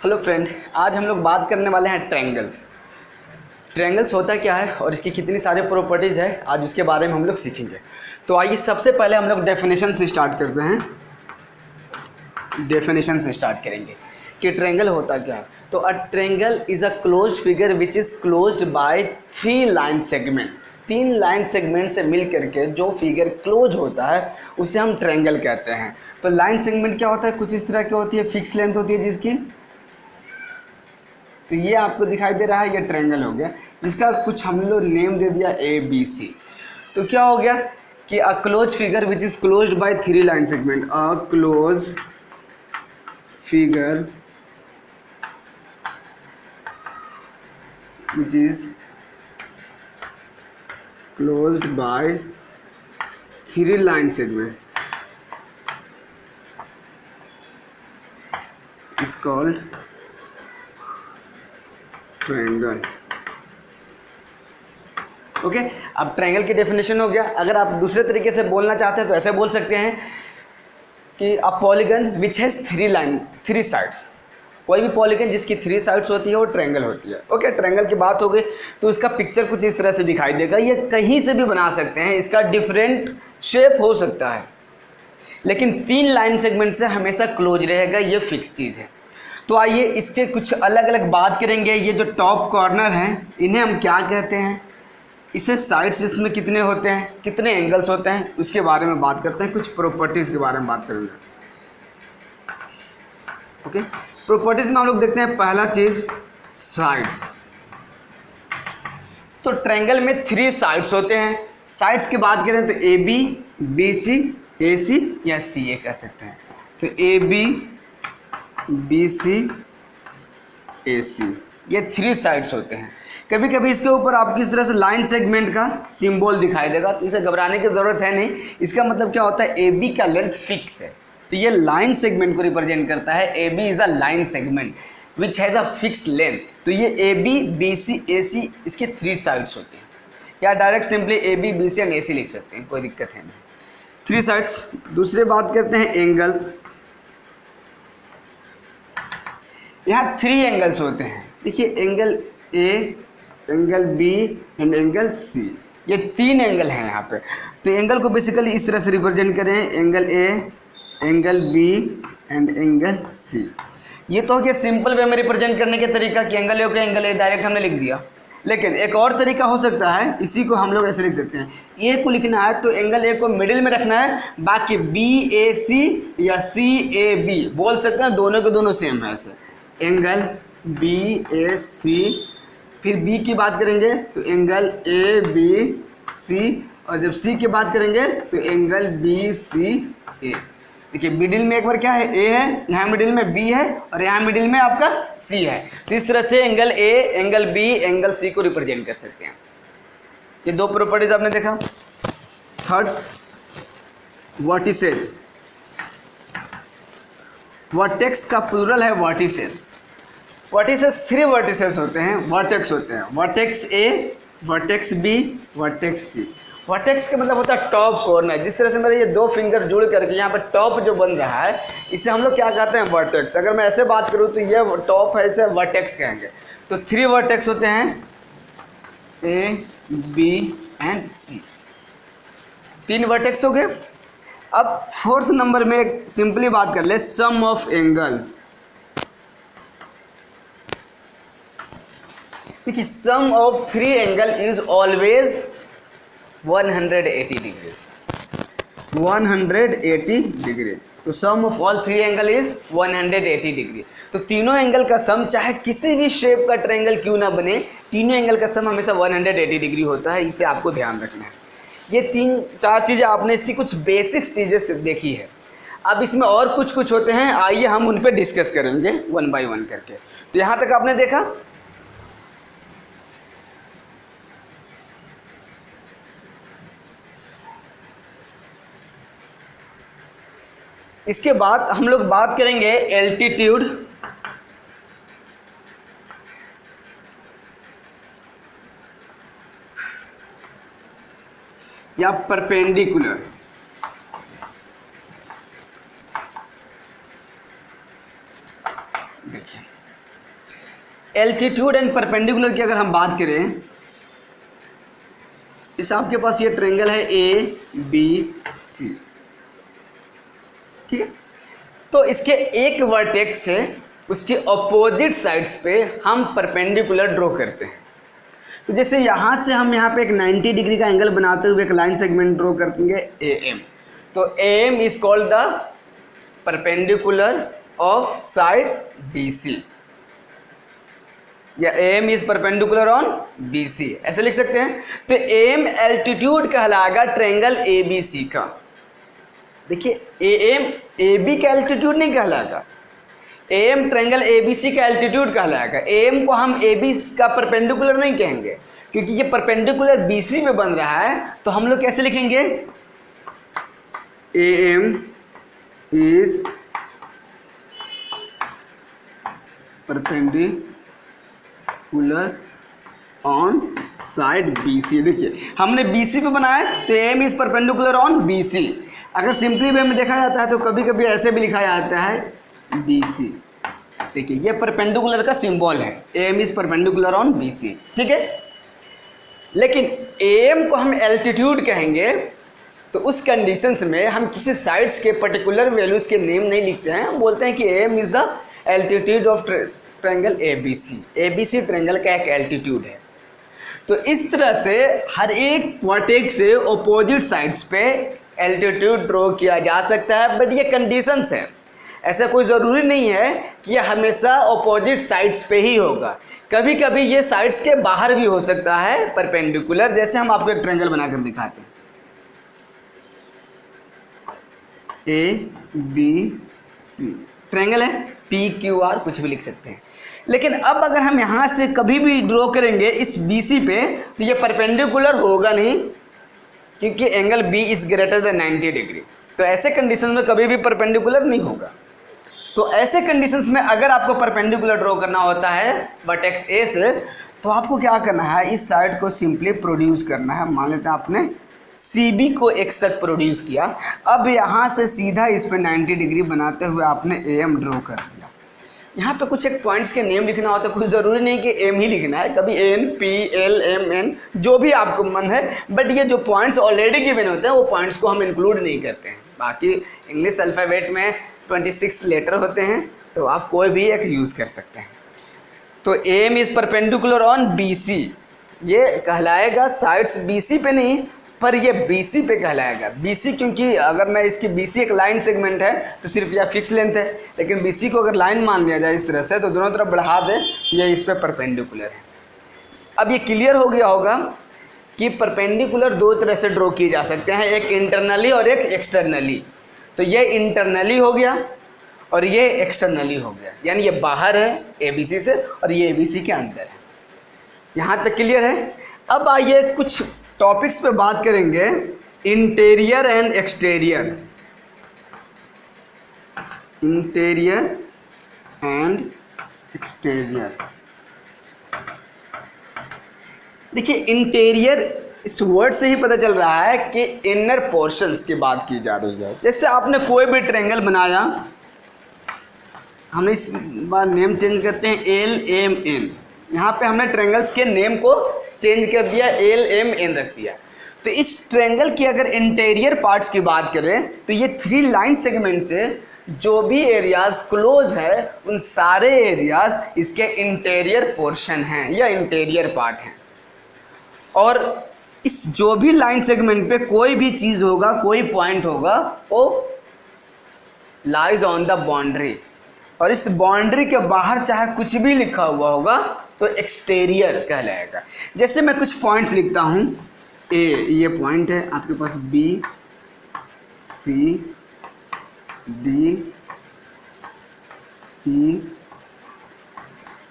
Hello friend, आज हम लोग बात करने वाले हैं ट्रायंगल्स। ट्रायंगल्स होता क्या है और इसकी कितनी सारी प्रॉपर्टीज़ है, आज उसके बारे में हम लोग सीखेंगे। तो आइए सबसे पहले हम लोग डेफिनेशन से स्टार्ट करते हैं। डेफिनेशन से स्टार्ट करेंगे कि ट्रायंगल होता क्या है। तो a triangle is a closed figure which is closed by 3 line segment. 3 line segment से मिल करके जो फिगर क्लोज होता है उसे हम ट्रायंगल कहते हैं। तो लाइन सेगमेंट क्या होता है, कुछ इस तरह की होती है, फिक्स लेंथ होती है जिसकी। तो ये आपको दिखाई दे रहा है, ये ट्रायंगल हो गया, जिसका कुछ हम लोग नेम दे दिया ABC। तो क्या हो गया कि a close figure which is closed by 3 line segment. A close figure which is closed by 3 line segment is called triangle. Okay, अब ट्रायंगल की डेफिनेशन हो गया। अगर आप दूसरे तरीके से बोलना चाहते हैं तो ऐसे बोल सकते हैं कि a polygon which has 3 sides. कोई भी पॉलीगन जिसकी 3 साइड्स होती है वो ट्रायंगल होती है। ओके, ट्रायंगल की बात हो गई तो इसका पिक्चर कुछ इस तरह से दिखाई देगा। ये कहीं से भी बना सकते हैं, इसका डिफरेंट शेप हो सकता है, लेकिन 3 लाइन सेगमेंट से हमेशा क्लोज रहेगा, ये फिक्स चीज़ है। तो आइए इसके कुछ अलग अलग बात करेंगे। ये जो टॉप कॉर्नर हैं इन्हें हम क्या कहते हैं, इसे साइड्स इसमें कितने होते हैं, कितने एंगल्स होते हैं, उसके बारे में बात करते हैं। कुछ प्रॉपर्टीज़ के बारे में बात करेंगे। ओके, प्रॉपर्टीज़ में हम लोग देखते हैं पहला चीज़ साइड्स। तो ट्रायंगल में 3 साइड्स होते हैं। साइड्स की बात करें तो AB, BC, AC या CA कह सकते हैं। तो AB, BC, AC ये 3 साइड्स होते हैं। कभी कभी इसके ऊपर आपको इस तरह से लाइन सेगमेंट का सिंबल दिखाई देगा, तो इसे घबराने की ज़रूरत है नहीं। इसका मतलब क्या होता है, AB का लेंथ फिक्स है, तो ये लाइन सेगमेंट को रिप्रेजेंट करता है। AB is a line segment which has a fix length. तो ये AB, BC, AC इसके 3 साइड्स होते हैं। या direct simply AB, BC and AC लिख सकते हैं, कोई दिक्कत है नहीं। 3 साइड्स। दूसरी बात करते हैं एंगल्स। यहाँ 3 एंगल्स होते हैं। देखिए, angle A, angle B and angle C, ये 3 एंगल हैं यहाँ पे। तो एंगल को बेसिकली इस तरह से रिप्रेजेंट करें, angle A, angle B and angle C। ये तो हो गया सिंपल वे में रिप्रेजेंट करने के तरीका कि एंगल A को एंगल A डायरेक्ट हमने लिख दिया। लेकिन एक और तरीका हो सकता है, इसी को हम लोग ऐसे लिख सकते हैं। A को लिखना है तो एंगल A को मिडिल में रखना है, बाकी BAC या CAB बोल सकते हैं, दोनों के दोनों सेम है। ऐसे एंगल BAC, फिर B की बात करेंगे तो एंगल ABC, और जब C की बात करेंगे तो एंगल BCA। देखिए, मिडिल में एक बार क्या है, A है, यहाँ मिडिल में B है और यहाँ मिडिल में आपका C है। तो इस तरह से angle A, angle B, angle C को रिप्रेजेंट कर सकते हैं। ये 2 प्रॉपर्टीज आपने देखा। Third, vertices. वर्टेक्स का प्लूरल है वर्टिसेज। वर्टिसेस 3 वर्टिसेस होते हैं, वर्टेक्स होते हैं। Vertex A, vertex B, vertex C। Vertex का मतलब होता है टॉप कॉर्नर। जिस तरह से मेरे ये 2 फिंगर जुड़ करके यहाँ पर टॉप जो बन रहा है, इसे हम लोग क्या कहते हैं, वर्टेक्स। अगर मैं ऐसे बात करूँ तो ये टॉप है, इसे वर्टेक्स कहेंगे। तो 3 वर्टेक्स होते हैं, A, B and C। 3 vertex हो गए। अब 4th नंबर में एक सिंपली बात कर ले, सम ऑफ एंगल। देखिए, sum of 3 angle is always 180 degree. 180 degree. तो sum of all 3 angle is 180 degree. तो तीनों एंगल का सम, चाहे किसी भी शेप का ट्रायंगल क्यों ना बने, तीनों एंगल का सम हमेशा 180 डिग्री होता है। इसे आपको ध्यान रखना है। ये 3-4 चीज़ें आपने इसकी कुछ बेसिक्स चीज़ें देखी है। अब इसमें और कुछ होते हैं, आइए हम उन पर डिस्कस करेंगे 1 बाय 1 करके। तो यहाँ तक आपने देखा। इसके बाद हम लोग बात करेंगे एल्टीट्यूड, या परपेंडिकुलर। देखिए, एल्टीट्यूड एंड परपेंडिकुलर की अगर हम बात करें, इस आपके पास ये ट्रायंगल है ए बी सी, ठीक है। तो इसके एक वर्टेक्स से उसके अपोजिट साइड्स पे हम परपेंडिकुलर ड्रॉ करते हैं। तो जैसे यहाँ से हम यहाँ पे एक 90 डिग्री का एंगल बनाते हुए एक लाइन सेगमेंट ड्रॉ करेंगे ए एम। तो A M is called the perpendicular of side B C, या M is perpendicular on B C, ऐसे लिख सकते हैं। तो एम एल्टीट्यूड कहलाएगा ट्रायंगल ए बी सी का। देखिए ए एम ए बी का एल्टीट्यूड नहीं कहलाएगा, A M triangle A B C का एल्टीट्यूड कहलाएगा। ए एम को हम ए बी का परपेंडिकुलर नहीं कहेंगे, क्योंकि ये परपेंडिकुलर बी सी में बन रहा है। तो हम लोग कैसे लिखेंगे, A M is perpendicular on side B C. देखिए हमने बी सी पे बनाया, तो M is perpendicular on B C. अगर सिंपली वे में देखा जाता है तो कभी कभी ऐसे भी लिखा जाता है बी सी। देखिए ये परपेंडिकुलर का सिंबल है, M is perpendicular on B C, ठीक है। लेकिन एम को हम एल्टीट्यूड कहेंगे, तो उस कंडीशंस में हम किसी साइड्स के पर्टिकुलर वैल्यूज के नेम नहीं लिखते हैं, हम बोलते हैं कि M is the altitude of triangle A B C. A B C triangle का एक एल्टीट्यूड है। तो इस तरह से हर एक वर्टेक्स से अपोजिट साइड्स पे एल्टीट्यूड ड्रॉ किया जा सकता है, बट ये कंडीशंस है। ऐसा कोई ज़रूरी नहीं है कि यह हमेशा अपोजिट साइड्स पे ही होगा, कभी कभी ये साइड्स के बाहर भी हो सकता है परपेंडिकुलर। जैसे हम आपको एक ट्रायंगल बनाकर दिखाते हैं, ए बी सी ट्रायंगल है, पी क्यू आर कुछ भी लिख सकते हैं। लेकिन अब अगर हम यहाँ से कभी भी ड्रॉ करेंगे इस बी सी पे, तो ये परपेंडिकुलर होगा नहीं, क्योंकि angle B is greater than 90 degree. तो ऐसे कंडीशंस में कभी भी परपेंडिकुलर नहीं होगा। तो ऐसे कंडीशंस में अगर आपको परपेंडिकुलर ड्रॉ करना होता है वर्टेक्स ए से, तो आपको क्या करना है, इस साइड को सिंपली प्रोड्यूस करना है। मान लेते हैं आपने सी बी को एक्स तक प्रोड्यूस किया, अब यहाँ से सीधा इस पर 90 डिग्री बनाते हुए आपने ए एम ड्रॉ कर दिया। यहाँ पे कुछ एक पॉइंट्स के नेम लिखना होता है, कुछ ज़रूरी नहीं कि एम ही लिखना है, कभी N P L M N जो भी आपको मन है, बट ये जो पॉइंट्स ऑलरेडी गिवन होते हैं वो पॉइंट्स को हम इंक्लूड नहीं करते हैं। बाकी इंग्लिश अल्फ़ाबेट में 26 लेटर होते हैं, तो आप कोई भी एक यूज़ कर सकते हैं। तो M is perpendicular on B C, ये कहलाएगा साइड्स बी सी पे नहीं, पर ये बी सी पे कहलाएगा। बी सी क्योंकि अगर मैं इसकी बी सी एक लाइन सेगमेंट है तो सिर्फ यह फिक्स लेंथ है, लेकिन बी सी को अगर लाइन मान लिया जाए इस तरह से, तो दोनों तरफ बढ़ा दें तो ये इस पर परपेंडिकुलर है। अब ये क्लियर हो गया होगा कि परपेंडिकुलर दो तरह से ड्रॉ किए जा सकते हैं, एक इंटरनली और एक एक्सटर्नली। तो ये इंटरनली हो गया और ये एक्सटर्नली हो गया, यानी ये बाहर है ए बी सी से और ये ए बी सी के अंदर है। यहाँ तक क्लियर है। अब आइए कुछ टॉपिक्स पे बात करेंगे, interior and exterior. Interior and exterior. देखिए इंटीरियर इस वर्ड से ही पता चल रहा है कि इनर पोर्शंस की बात की जा रही है। जैसे आपने कोई भी ट्रायंगल बनाया, हम इस बार नेम चेंज करते हैं एल एम एन। यहाँ पे हमने ट्रायंगल्स के नेम को चेंज कर दिया, एल एम एन रख दिया। तो इस ट्रायंगल की अगर इंटीरियर पार्ट्स की बात करें, तो ये 3 लाइन सेगमेंट से जो भी एरियाज क्लोज है उन सारे एरियाज इसके इंटीरियर पोर्शन हैं या इंटीरियर पार्ट हैं। और इस जो भी लाइन सेगमेंट पे कोई भी चीज़ होगा, कोई पॉइंट होगा, वो लाइज ऑन द बाउंड्री, और इस बाउंड्री के बाहर चाहे कुछ भी लिखा हुआ होगा तो एक्सटीरियर कहलाएगा। जैसे मैं कुछ पॉइंट्स लिखता हूँ, ए ये पॉइंट है आपके पास, B C D E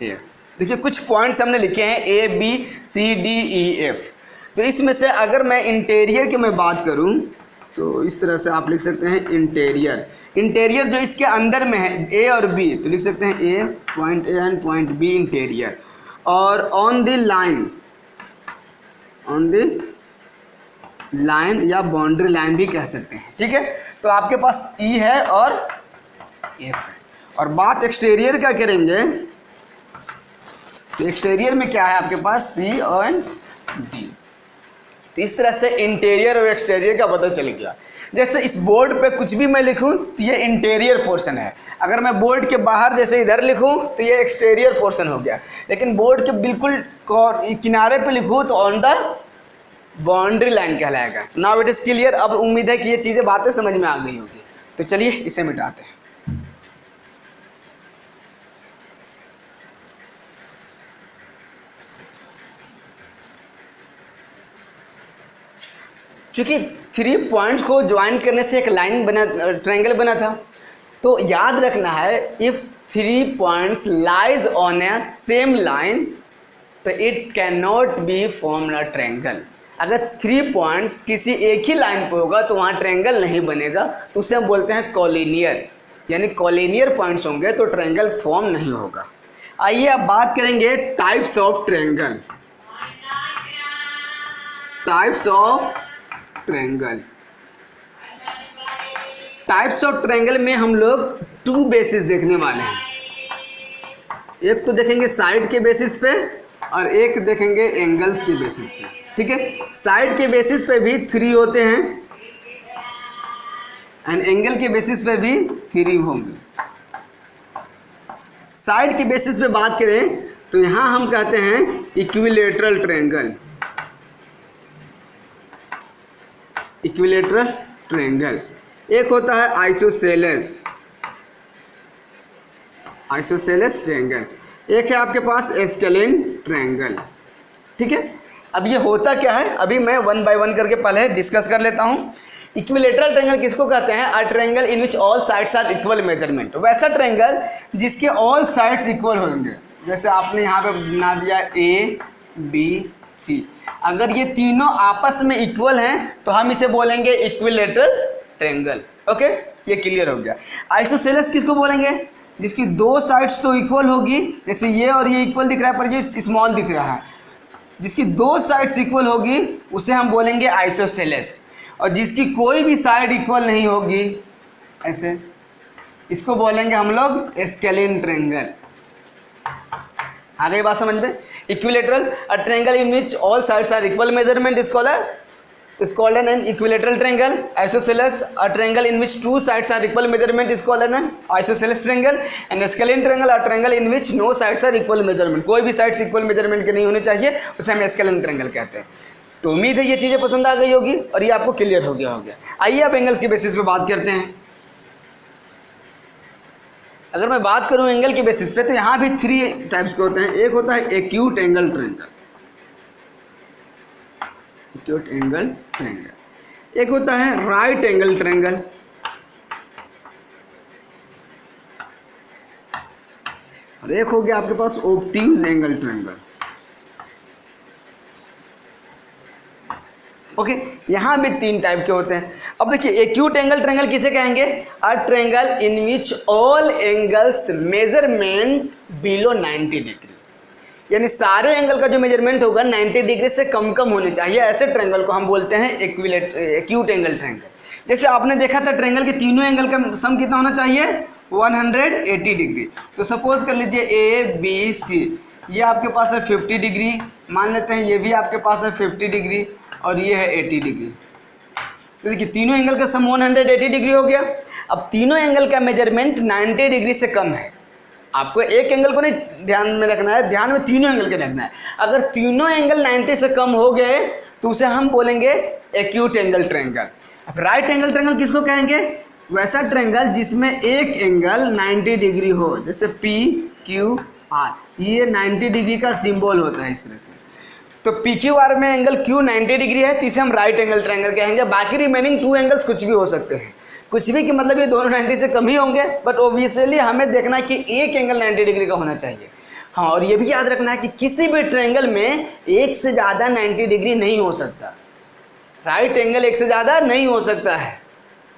F. देखिए कुछ पॉइंट्स हमने लिखे हैं A B C D E F. तो इसमें से अगर मैं इंटीरियर की मैं बात करूं तो इस तरह से आप लिख सकते हैं इंटीरियर। इंटीरियर जो इसके अंदर में है ए और बी, तो लिख सकते हैं a point A and point B interior. और ऑन द लाइन या बाउंड्री लाइन भी कह सकते हैं, ठीक है। तो आपके पास ई है और एफ है। और बात एक्सटीरियर का करेंगे तो एक्सटीरियर में क्या है आपके पास C और D। तो इस तरह से इंटीरियर और एक्सटीरियर का पता चल गया। जैसे इस बोर्ड पे कुछ भी मैं लिखूं तो ये इंटीरियर पोर्शन है, अगर मैं बोर्ड के बाहर जैसे इधर लिखूं तो ये एक्सटीरियर पोर्शन हो गया, लेकिन बोर्ड के बिल्कुल किनारे पे लिखूं तो ऑन द बाउंड्री लाइन कहलाएगा। Now it is clear. अब उम्मीद है कि ये चीज़ें बातें समझ में आ गई होगी। तो चलिए इसे मिटाते हैं। चूँकि 3 पॉइंट्स को ज्वाइन करने से एक लाइन बना, ट्रायंगल बना था, तो याद रखना है if 3 points lies on a same line तो it can not be form a triangle. अगर 3 पॉइंट्स किसी एक ही लाइन पे होगा तो वहाँ ट्रायंगल नहीं बनेगा, तो उसे हम बोलते हैं कॉलिनियर, यानी कॉलिनियर पॉइंट्स होंगे तो ट्रायंगल फॉर्म नहीं होगा। आइए अब बात करेंगे types of triangle. Types of triangle. Types of triangle में हम लोग 2 बेसिस देखने वाले हैं। एक तो देखेंगे साइड के बेसिस पे और एक देखेंगे एंगल्स के बेसिस पे। ठीक है, साइड के बेसिस पे भी 3 होते हैं एंड एंगल के बेसिस पे भी 3 होंगे। साइड के बेसिस पे बात करें तो यहां हम कहते हैं इक्विलेटरल ट्रायंगल। Equilateral triangle. एक होता है आइसोसेलेस, आइसोसेलेस ट्रायंगल। एक है आपके पास एस्केलेन ट्रायंगल। ठीक है, अब ये होता क्या है अभी मैं 1 बाय 1 करके पहले डिस्कस कर लेता हूँ। इक्विलेटरल ट्रायंगल किसको कहते हैं? A triangle in which all sides are equal measurement. वैसा ट्रायंगल जिसके ऑल साइड्स इक्वल होंगे। जैसे आपने यहाँ पे बना दिया ABC, अगर ये तीनों आपस में इक्वल हैं तो हम इसे बोलेंगे इक्विलेटरल ट्रायंगल। ओके, ये क्लियर हो गया। आइसोसेलेस किसको बोलेंगे? जिसकी 2 साइड्स तो इक्वल होगी, जैसे ये और ये इक्वल दिख रहा है पर ये स्मॉल दिख रहा है। जिसकी 2 साइड्स इक्वल होगी उसे हम बोलेंगे आइसोसेलेस, और जिसकी कोई भी साइड इक्वल नहीं होगी ऐसे, इसको बोलेंगे हम लोग एस्केलेन ट्रायंगल। आ गई बात समझ में? Equilateral, a triangle in which all sides are equal measurement is called an equilateral triangle. Isosceles, a triangle in which 2 sides are equal measurement is called an isosceles triangle. And scalene triangle, a triangle in which no sides are equal measurement. कोई भी sides equal measurement के नहीं होने चाहिए, उसे हम scalene triangle कहते हैं। तो उम्मीद है ये चीज़ें पसंद आ गई होगी और ये आपको क्लियर हो गया होगा। आइए अब एंगल्स के बेसिस पे बात करते हैं। अगर मैं बात करूं एंगल के बेसिस पे तो यहाँ भी 3 टाइप्स के होते हैं। एक होता है acute angle triangle, acute angle triangle. एक होता है राइट एंगल ट्रायंगल, और एक हो गया आपके पास ऑब्ट्यूज एंगल ट्रायंगल। ओके, यहाँ भी 3 टाइप के होते हैं। अब देखिए एक्यूट एंगल ट्रायंगल किसे कहेंगे? अ triangle in which all angles measurement below 90 degree, यानी सारे एंगल का जो मेजरमेंट होगा 90 डिग्री से कम होने चाहिए। ऐसे ट्रायंगल को हम बोलते हैं एक्यूट एंगल ट्रायंगल। जैसे आपने देखा था ट्रायंगल के तीनों एंगल का सम कितना होना चाहिए? 180 डिग्री। तो सपोज कर लीजिए ABC, ये आपके पास है 50 डिग्री, मान लेते हैं ये भी आपके पास है 50 डिग्री और ये है 80 डिग्री। तो देखिए तीनों एंगल का सम 180 डिग्री हो गया। अब तीनों एंगल का मेजरमेंट 90 डिग्री से कम है। आपको एक एंगल को नहीं ध्यान में रखना है, ध्यान में तीनों एंगल के रखना है। अगर तीनों एंगल 90 से कम हो गए तो उसे हम बोलेंगे एक्यूट एंगल ट्रायंगल। अब राइट एंगल ट्रायंगल किसको कहेंगे? वैसा ट्रायंगल जिसमें एक एंगल 90 डिग्री हो, जैसे PQR, ये 90 डिग्री का सिंबल होता है इस तरह से। तो PQR में एंगल Q 90 डिग्री है तो इसे हम राइट एंगल ट्रायंगल कहेंगे। बाकी रिमेनिंग 2 एंगल्स कुछ भी हो सकते हैं, कुछ भी कि मतलब ये दोनों 90 से कम ही होंगे, बट ऑब्वियसली हमें देखना है कि एक एंगल 90 डिग्री का होना चाहिए। हाँ, और ये भी याद रखना है कि किसी भी ट्रायंगल में एक से ज़्यादा 90 डिग्री नहीं हो सकता। राइट एंगल एक से ज़्यादा नहीं हो सकता है,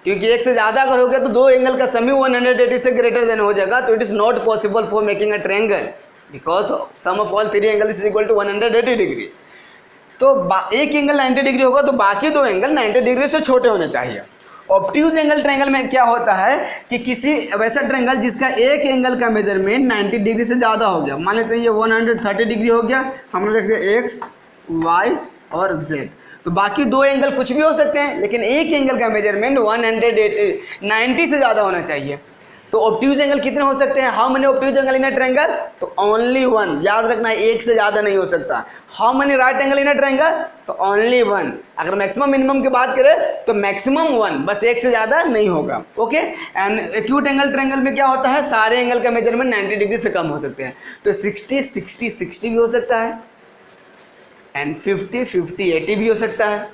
क्योंकि एक से ज़्यादा अगर हो गया तो 2 एंगल का सम ही 180 से ग्रेटर देन हो जाएगा। तो it is not possible for making a triangle because sum of all 3 angle is equal to 180 degree. तो एक एंगल 90 डिग्री होगा तो बाकी 2 एंगल 90 डिग्री से छोटे होने चाहिए। ऑब्ट्यूज एंगल ट्रायंगल में क्या होता है कि किसी वैसा ट्रायंगल जिसका एक एंगल का मेजरमेंट 90 डिग्री से ज़्यादा हो गया, मान लेते हैं ये 130 डिग्री हो गया, हम लोग रखते हैं एक्स वाई और जेड, तो बाकी दो एंगल कुछ भी हो सकते हैं, लेकिन एक एंगल का मेजरमेंट 190 से ज़्यादा होना चाहिए। तो ऑब्ट्यूज एंगल कितने हो सकते हैं? How many obtuse angle in a triangle? तो ओनली वन, याद रखना है, एक से ज़्यादा नहीं हो सकता। How many right angle in a triangle? तो ओनली वन। अगर मैक्सिमम मिनिमम की बात करें तो मैक्सिमम वन, बस एक से ज़्यादा नहीं होगा। Okay, and acute angle triangle में क्या होता है, सारे एंगल का मेजरमेंट 90 डिग्री से कम हो सकते हैं। तो 60 60 60 भी हो सकता है, एंड 50 50 80 भी हो सकता है,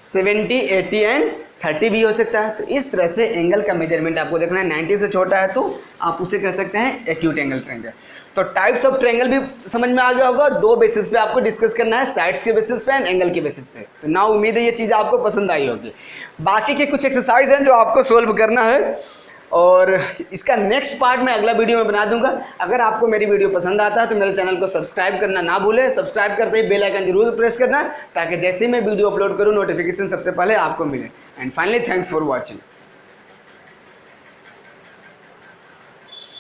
70 80 एंड 30 भी हो सकता है। तो इस तरह से एंगल का मेजरमेंट आपको देखना है, 90 से छोटा है तो आप उसे कह सकते हैं एक्यूट एंगल ट्रायंगल। तो टाइप्स ऑफ ट्रायंगल भी समझ में आ गया होगा, दो बेसिस पे आपको डिस्कस करना है, साइड्स के बेसिस पे एंड एंगल के बेसिस पे। तो ना उम्मीद है ये चीज़ आपको पसंद आई होगी। बाकी के कुछ एक्सरसाइज हैं जो आपको सोल्व करना है, और इसका नेक्स्ट पार्ट मैं अगला वीडियो में बना दूंगा। अगर आपको मेरी वीडियो पसंद आता है तो मेरे चैनल को सब्सक्राइब करना ना भूलें, सब्सक्राइब करते ही बेल आइकन जरूर प्रेस करना, ताकि जैसे ही मैं वीडियो अपलोड करूँ नोटिफिकेशन सबसे पहले आपको मिले। And finally thanks for watching.